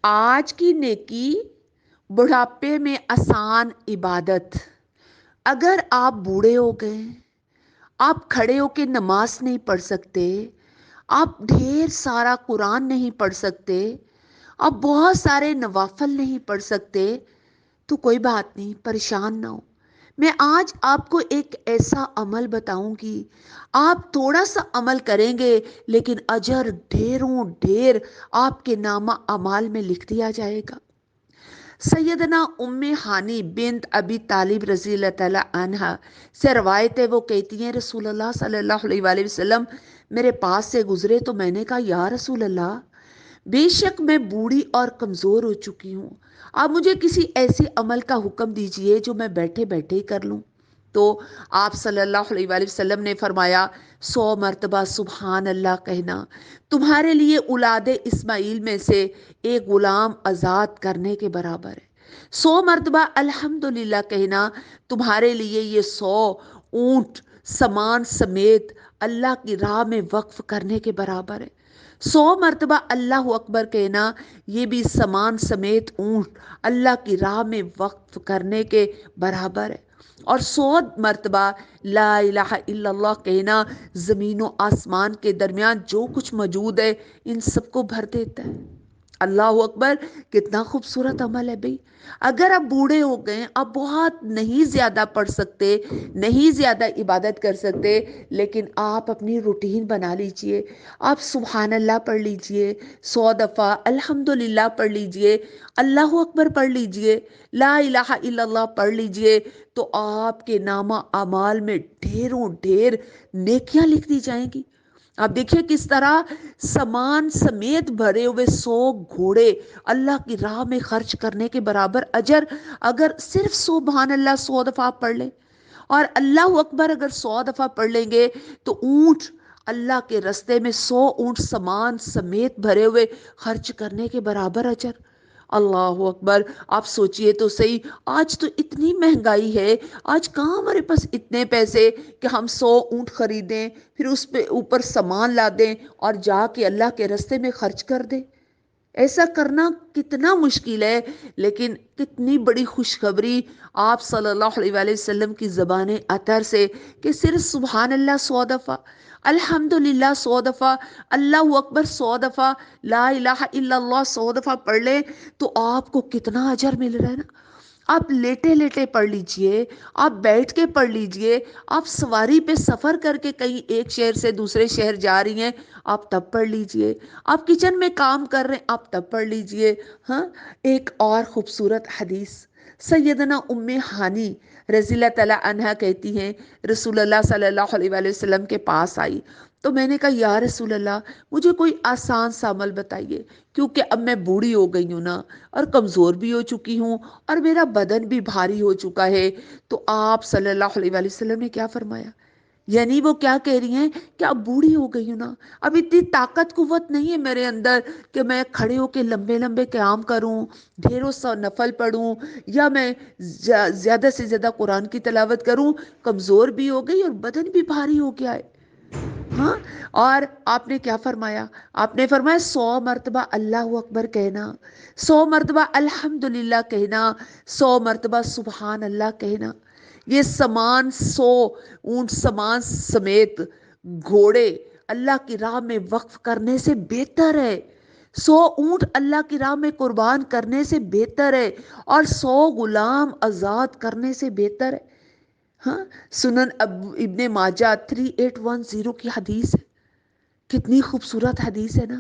آج کی نیکی، بڑھاپے میں آسان عبادت۔ اگر آپ بوڑھے ہو گئے، آپ کھڑے ہو کے نماز نہیں پڑھ سکتے، آپ ڈھیر سارا قرآن نہیں پڑھ سکتے، آپ بہت سارے نوافل نہیں پڑھ سکتے، تو کوئی بات نہیں، پریشان نہ ہو۔ میں آج آپ کو ایک ایسا عمل بتاؤں گی، آپ تھوڑا سا عمل کریں گے لیکن اجر ڈھیروں ڈھیر آپ کے نامہ اعمال میں لکھ دیا جائے گا۔ سیدنا ام ہانی بنت ابی طالب رضی اللہ تعالی عنہ سے روایت ہے، وہ کہتی ہیں رسول اللہ صلی اللہ علیہ وآلہ وسلم میرے پاس سے گزرے تو میں نے کہا یا رسول اللہ، بے شک میں بوڑھی اور کمزور ہو چکی ہوں، آپ مجھے کسی ایسے عمل کا حکم دیجئے جو میں بیٹھے بیٹھے ہی کر لوں۔ تو آپ صلی اللہ علیہ وآلہ وسلم نے فرمایا 100 مرتبہ سبحان اللہ کہنا تمہارے لیے اولاد اسماعیل میں سے ایک غلام آزاد کرنے کے برابر ہے۔ 100 مرتبہ الحمدللہ کہنا تمہارے لیے یہ 100 اونٹ سامان سمیت اللہ کی راہ میں وقف کرنے کے برابر ہے۔ 100 مرتبہ اللہ اکبر کہنا یہ بھی سامان سمیت اونٹ اللہ کی راہ میں وقف کرنے کے برابر ہے۔ اور 100 مرتبہ لا الہ الا اللہ کہنا زمین و آسمان کے درمیان جو کچھ موجود ہے ان سب کو بھر دیتا ہے۔ اللہ اکبر، کتنا خوبصورت عمل ہے بھئی۔ اگر آپ بوڑھے ہو گئے، آپ بہت نہیں زیادہ پڑھ سکتے، نہیں زیادہ عبادت کر سکتے، لیکن آپ اپنی روٹین بنا لیجئے، آپ سبحان اللہ پڑھ لیجئے، 100 دفعہ الحمدللہ پڑھ لیجئے، اللہ اکبر پڑھ لیجئے، لا الہ الا اللہ پڑھ لیجئے، تو آپ کے نامہ اعمال میں ڈھیروں ڈھیر نیکیاں لکھ دی جائیں گی۔ آپ دیکھیے کس طرح سامان سمیت بھرے ہوئے 100 گھوڑے اللہ کی راہ میں خرچ کرنے کے برابر اجر اگر صرف سبحان اللہ 100 دفعہ پڑھ لیں، اور اللہ اکبر اگر 100 دفعہ پڑھ لیں گے تو اونٹ اللہ کے رستے میں 100 اونٹ سامان سمیت بھرے ہوئے خرچ کرنے کے برابر اجر۔ اللہ اکبر، آپ سوچئے تو صحیح، آج تو اتنی مہنگائی ہے، آج کہاں ہمارے پاس اتنے پیسے کہ ہم 100 اونٹ خریدیں، پھر اس پہ اوپر سامان لا دیں اور جا کے اللہ کے رستے میں خرچ کر دیں۔ ایسا کرنا کتنا مشکل ہے، لیکن کتنی بڑی خوشخبری آپ صلی اللہ علیہ وآلہ وسلم کی زبان اطہر سے کہ صرف سبحان اللہ 100 دفعہ، الحمدللہ 100 دفعہ، اللہ اکبر 100 دفعہ، لا الہ الا اللہ 100 دفعہ پڑھ لیں تو آپ کو کتنا اجر مل رہا ہے نا۔ آپ لیٹے لیٹے پڑھ لیجئے، آپ بیٹھ کے پڑھ لیجئے، آپ سواری پہ سفر کر کے کہیں ایک شہر سے دوسرے شہر جا رہی ہیں، آپ تب پڑھ لیجئے، آپ کچن میں کام کر رہے ہیں آپ تب پڑھ لیجئے۔ ہاں، ایک اور خوبصورت حدیث، سیدنا ام ہانی رضی اللہ تعالی عنہا کہتی ہیں رسول اللہ صلی اللہ علیہ وآلہ وسلم کے پاس آئی تو میں نے کہا یا رسول اللہ مجھے کوئی آسان سا عمل بتائیے، کیونکہ اب میں بوڑھی ہو گئی ہوں نا، اور کمزور بھی ہو چکی ہوں، اور میرا بدن بھی بھاری ہو چکا ہے۔ تو آپ صلی اللہ علیہ وآلہ وسلم نے کیا فرمایا؟ یعنی وہ کیا کہہ رہی ہیں کہ اب بوڑھی ہو گئی ہوں نا، اب اتنی طاقت قوت نہیں ہے میرے اندر کہ میں کھڑے ہو کے لمبے لمبے قیام کروں، ڈھیروں سا نفل پڑھوں، یا میں زیادہ سے زیادہ قرآن کی تلاوت کروں، کمزور بھی ہو گئی اور بدن بھی بھاری ہو گیا ہے۔ ہاں، اور آپ نے کیا فرمایا؟ آپ نے فرمایا 100 مرتبہ اللہ اکبر کہنا، 100 مرتبہ الحمدللہ کہنا، 100 مرتبہ سبحان اللہ کہنا۔ یہ سامان 100 اونٹ سامان سمیت گھوڑے اللہ کی راہ میں وقف کرنے سے بہتر ہے، 100 اونٹ اللہ کی راہ میں قربان کرنے سے بہتر ہے، اور 100 غلام آزاد کرنے سے بہتر ہے۔ ہاں، سنن ابن ماجہ 3810 کی حدیث ہے، کتنی خوبصورت حدیث ہے نا۔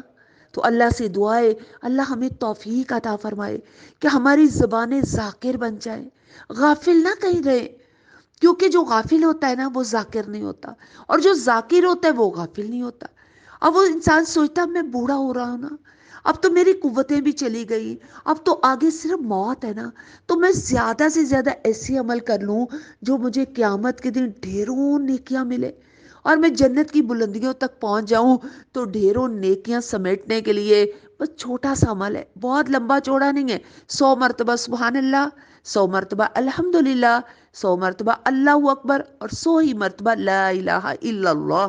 تو اللہ سے دعا ہے اللہ ہمیں توفیق عطا فرمائے کہ ہماری زبانیں ذاکر بن جائیں، غافل نہ کہیں رہے، کیونکہ جو غافل ہوتا ہے نا وہ ذاکر نہیں ہوتا، اور جو ذاکر ہوتا ہے وہ غافل نہیں ہوتا۔ اب وہ انسان سوچتا اب میں بوڑھا ہو رہا ہوں نا، اب تو میری قوتیں بھی چلی گئی، اب تو آگے صرف موت ہے نا، تو میں زیادہ سے زیادہ ایسے عمل کر لوں جو مجھے قیامت کے دن ڈھیروں نیکیاں ملے، اور میں جنت کی بلندیوں تک پہنچ جاؤں۔ تو ڈھیروں نیکیاں سمیٹنے کے لیے بس چھوٹا سا عمل ہے، بہت لمبا چوڑا نہیں ہے، 100 مرتبہ سبحان اللہ، 100 مرتبہ الحمدللہ، 100 مرتبہ اللہ اکبر، اور 100 ہی مرتبہ لا الہ الا اللہ۔